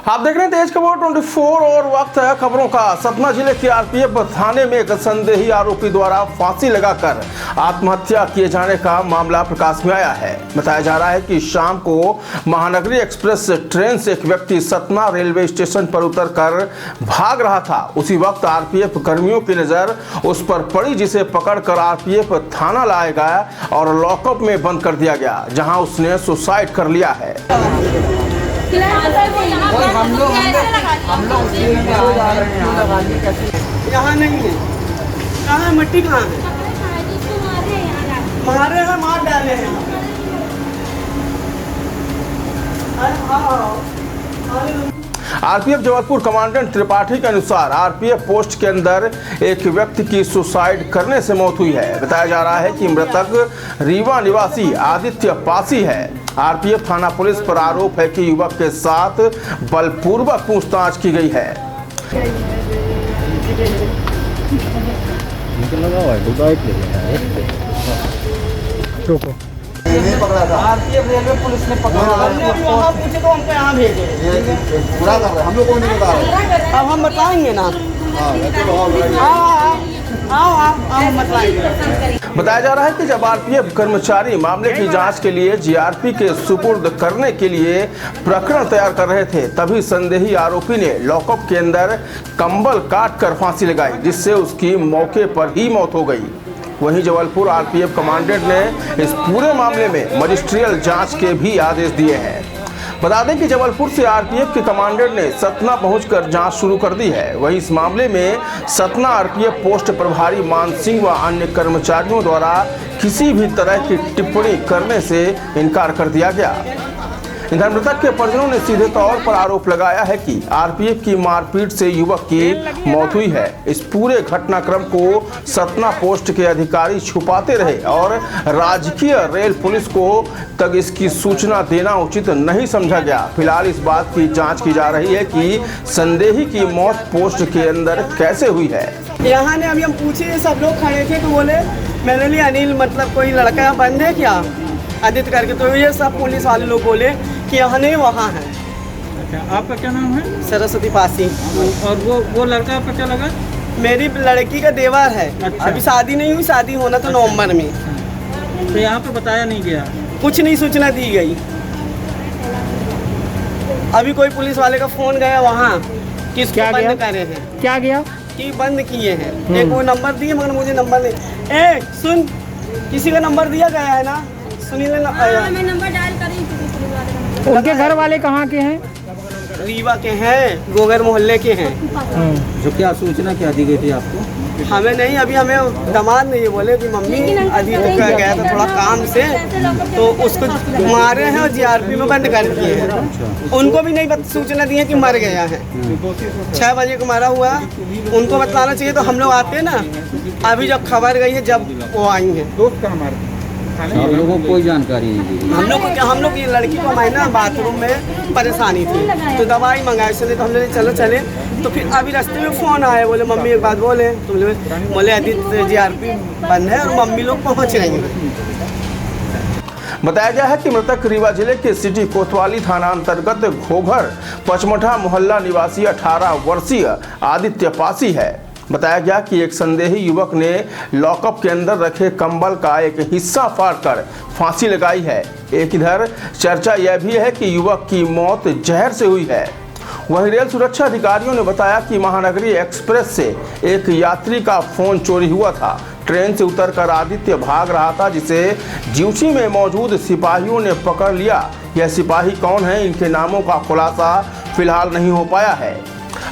आप देख रहे हैं तेज खबर 24 और वक्त है खबरों का। सतना जिले के आरपीएफ थाने में एक संदेही आरोपी द्वारा फांसी लगाकर आत्महत्या किए जाने का मामला प्रकाश में आया है। बताया जा रहा है कि शाम को महानगरी एक्सप्रेस ट्रेन से एक व्यक्ति सतना रेलवे स्टेशन पर उतरकर भाग रहा था। उसी वक्त आरपीएफ कर्मियों की नजर उस पर पड़ी, जिसे पकड़कर आरपीएफ थाना लाया गया और लॉकअप में बंद कर दिया गया, जहां उसने सुसाइड कर लिया है। हम लोग यहाँ नहीं है। कहाँ मिट्टी कहाँ है? मारे हैं, मार डाले हैं। आरपीएफ जबलपुर कमांडेंट त्रिपाठी के अनुसार आरपीएफ पोस्ट के अंदर एक व्यक्ति की सुसाइड करने से मौत हुई है। बताया जा रहा है कि मृतक रीवा निवासी आदित्य पासी है। आरपीएफ थाना पुलिस पर आरोप है कि युवक के साथ बलपूर्वक पूछताछ की गई है। पकड़ा था आरपीएफ रेलवे पुलिस ने पकड़ा। वहाँ पूछे तो हमको यहाँ भेजे पूरा कर रहे हैं। हम लोग को नहीं बता रहे। अब हम बताएंगे ना। बताया जा रहा है कि जब आरपीएफ कर्मचारी मामले की जांच के लिए जीआरपी के सुपुर्द करने के लिए प्रकरण तैयार कर रहे थे, तभी संदेही आरोपी ने लॉकअप के अंदर कंबल काटकर फांसी लगाई, जिससे उसकी मौके पर ही मौत हो गई। वहीं जबलपुर आरपीएफ कमांडेंट ने इस पूरे मामले में मजिस्ट्रियल जांच के भी आदेश दिए हैं। बता दें कि जबलपुर से आरपीएफ के कमांडेंट ने सतना पहुंचकर जांच शुरू कर दी है। वहीं इस मामले में सतना आरपीएफ पोस्ट प्रभारी मान सिंह व अन्य कर्मचारियों द्वारा किसी भी तरह की टिप्पणी करने से इनकार कर दिया गया। इधर मृतक के परिजनों ने सीधे तौर पर आरोप लगाया है कि आरपीएफ की मारपीट से युवक की मौत हुई है। इस पूरे घटनाक्रम को सतना पोस्ट के अधिकारी छुपाते रहे और राजकीय रेल पुलिस को तक इसकी सूचना देना उचित नहीं समझा गया। फिलहाल इस बात की जांच की जा रही है कि संदेही की मौत पोस्ट के अंदर कैसे हुई है। यहाँ ने अभी हम पूछे, सब लोग खड़े थे तो बोले मेरे लिए अनिल मतलब कोई लड़का बंद है क्या आदित्य करके, तो ये सब पुलिस वाले लोग बोले कि यहाँ नहीं वहाँ है। अच्छा, आपका क्या नाम है? सरस्वती पासी। और वो लड़का आपका क्या लगा? मेरी लड़की का देवर है। अच्छा। अभी शादी नहीं हुई, शादी होना तो नवंबर में। तो यहाँ पे बताया नहीं गया? कुछ नहीं सूचना दी गई। अभी कोई पुलिस वाले का फोन गया वहाँ कि इसको बंद करे हैं। क्या गया? कि बंद किए हैं। एक वो नंबर दिए मगर मुझे नंबर नहीं। ए सुन, किसी का नंबर दिया गया है ना? सुनील ने नंबर डायल करी। उनके घर वाले कहाँ के हैं? रीवा के हैं, गोगर मोहल्ले के हैं। जो क्या सूचना क्या दी गई थी आपको? हमें नहीं, अभी हमें दामाद ने ये बोले कि मम्मी आदित्य गया था थोड़ा काम से, तो उसको मारे हैं और जीआरपी में बंद कर दिए हैं। उनको भी नहीं सूचना दी है कि मर गया है। 6 बजे को मारा हुआ, उनको बतलाना चाहिए तो हम लोग आते ना। अभी जब खबर गई है जब वो आई है। आप लोगों को कोई जानकारी नहीं दी? हम लोग ये लड़की को हमारे ना बाथरूम में परेशानी थी तो दवाई मंगाई चले, तो हमने चलो चले। तो फिर अभी रास्ते में फ़ोन आया, बोले मम्मी एक बात बोले, तो बोले आदित्य जीआरपी बंद है और मम्मी लोग पहुँच रही हैं। बताया गया है कि मृतक रीवा जिले के सिटी कोतवाली थाना अंतर्गत घोघर पचमठा मोहल्ला निवासी 18 वर्षीय आदित्य पासी है। बताया गया कि एक संदेही युवक ने लॉकअप के अंदर रखे कंबल का एक हिस्सा फाड़कर फांसी लगाई है। एक इधर चर्चा यह भी है कि युवक की मौत जहर से हुई है। वहीं रेल सुरक्षा अधिकारियों ने बताया कि महानगरी एक्सप्रेस से एक यात्री का फोन चोरी हुआ था। ट्रेन से उतरकर आदित्य भाग रहा था, जिसे ड्यूटी में मौजूद सिपाहियों ने पकड़ लिया। यह सिपाही कौन है, इनके नामों का खुलासा फिलहाल नहीं हो पाया है।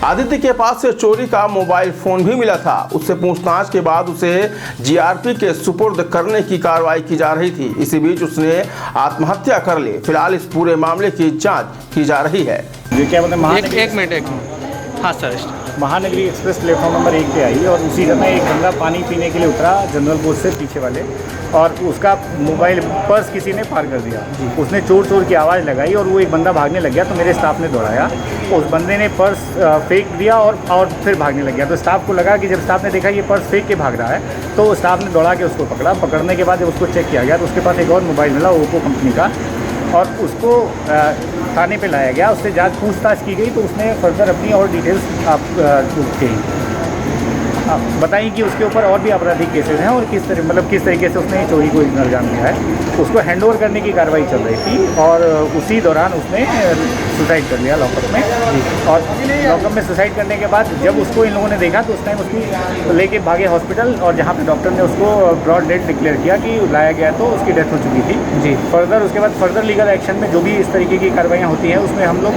आदित्य के पास से चोरी का मोबाइल फोन भी मिला था। उससे पूछताछ के बाद उसे जीआरपी के सुपुर्द करने की कार्रवाई की जा रही थी। इसी बीच उसने आत्महत्या कर ली। फिलहाल इस पूरे मामले की जांच की जा रही है। एक मिनट। हाँ sir. Mahanagari express platform number 1 पे आई और उसी समय एक बंदा पानी पीने के लिए उतरा जनरल बोर्ड से पीछे वाले, और उसका मोबाइल पर्स किसी ने पार कर दिया। उसने चोर चोर की आवाज़ लगाई और वो एक बंदा भागने लग गया, तो मेरे स्टाफ ने दौड़ाया। उस बंदे ने पर्स फेंक दिया और फिर भागने लग गया। तो स्टाफ को लगा कि जब स्टाफ ने देखा ये पर्स फेंक के भाग रहा है, तो स्टाफ ने दौड़ा के उसको पकड़ा। पकड़ने के बाद जब उसको चेक किया गया तो उसके पास एक और मोबाइल मिला, ओप्पो कंपनी का, और उसको थाने पे लाया गया, उससे जांच पूछताछ की गई तो उसने फर्दर अपनी और डिटेल्स आप दी। आप बताइए कि उसके ऊपर और भी आपराधिक केसेस हैं और किस तरीके से उसने चोरी को अंजाम दिया है। उसको हैंडओवर करने की कार्रवाई चल रही थी और उसी दौरान उसने सुसाइड कर लिया लॉकअप में। और लॉकअप में सुसाइड करने के बाद जब उसको इन लोगों ने देखा तो उस टाइम उसकी लेके भागे हॉस्पिटल, और जहाँ पे डॉक्टर ने उसको ब्रॉड डेड डिक्लेयर किया कि लाया गया तो उसकी डेथ हो चुकी थी जी। फर्दर उसके बाद फर्दर लीगल एक्शन में जो भी इस तरीके की कार्रवाइयाँ होती हैं उसमें हम लोग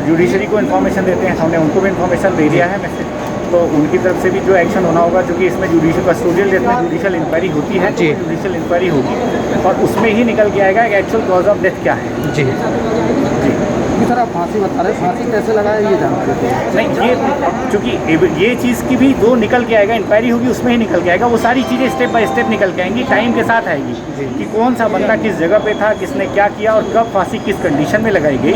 जुडिशरी को इन्फॉर्मेशन देते हैं। हमने उनको भी इन्फॉर्मेशन दे दिया है मैसेज, तो उनकी तरफ से भी जो एक्शन होना होगा, क्योंकि इसमें जुडिशियल कस्टोडियल डेथ में जुडिशियल इंक्वायरी होती है तो जुडिशियल इंक्वायरी होगी और उसमें ही निकल के आएगा कि एक्चुअल कॉज ऑफ डेथ क्या है। जी जी सर, आप फांसी बता रहे हैं, फांसी कैसे लगाया ये जानते थे? नहीं, ये चूँकि ये चीज़ की भी जो निकल के आएगा, इंक्वायरी होगी उसमें ही निकल के आएगा। वो सारी चीज़ें स्टेप बाय स्टेप निकल के आएंगी, टाइम के साथ आएगी कि कौन सा बंदा किस जगह पे था, किसने क्या किया और कब फांसी किस कंडीशन में लगाई गई।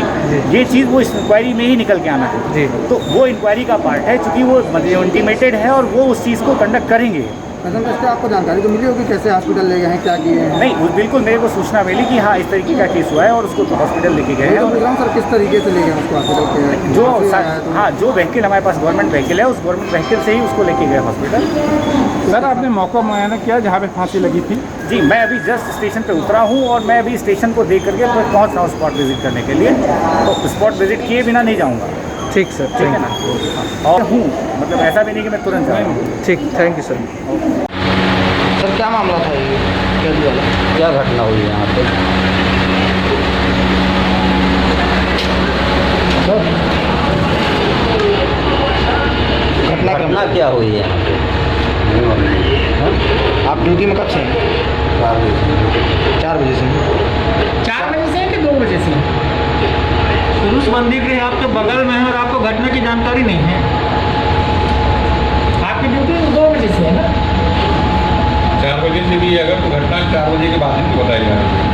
ये चीज़ वो इस इंक्वायरी में ही निकल के आना है। तो वो इंक्वायरी का पार्ट है, चूँकि वो इंटीमेटेड है और वो उस चीज़ को कंडक्ट करेंगे। मैडम, इससे आपको जानकारी तो मिली होगी कैसे हॉस्पिटल ले गए हैं, क्या किए हैं? नहीं, बिल्कुल मेरे को सूचना मिली कि हाँ इस तरीके का केस हुआ है और उसको हॉस्पिटल लेके गए हैं। तो पूछ रहा हूँ सर, किस तरीके से ले गए उसको हॉस्पिटल? जो हाँ जो व्हीकल हमारे पास गवर्नमेंट व्हीकल है, उस गवर्नमेंट व्हीकल से ही उसको लेके गए हॉस्पिटल। सर, आपने मौका मुआयना किया जहाँ पे फांसी लगी थी? जी, मैं अभी जस्ट स्टेशन पे उतरा हूँ और मैं अभी स्टेशन को देख करके मैं पहुँच रहा हूँ स्पॉट विजिट करने के लिए। तो स्पॉट विजिट किए बिना नहीं जाऊँगा। ठीक सर, ठीक है ना। और हूँ मतलब ऐसा भी नहीं कि मैं तुरंत जाऊँ। ठीक, थैंक यू सर। सर, क्या मामला था ये कैदी वाला? क्या घटना हुई है यहाँ पे? घटना क्या हुई है यहाँ पे? आप ड्यूटी में कब से हैं? 4 बजे से। 4 बजे से कि 2 बजे से? पुरुष मंदिर के आपके बगल में है और आपको घटना की जानकारी नहीं है। आपकी ड्यूटी 2 बजे से है ना? 4 बजे से भी अगर तो घटना 4 बजे के बाद ही बताई जा रही है।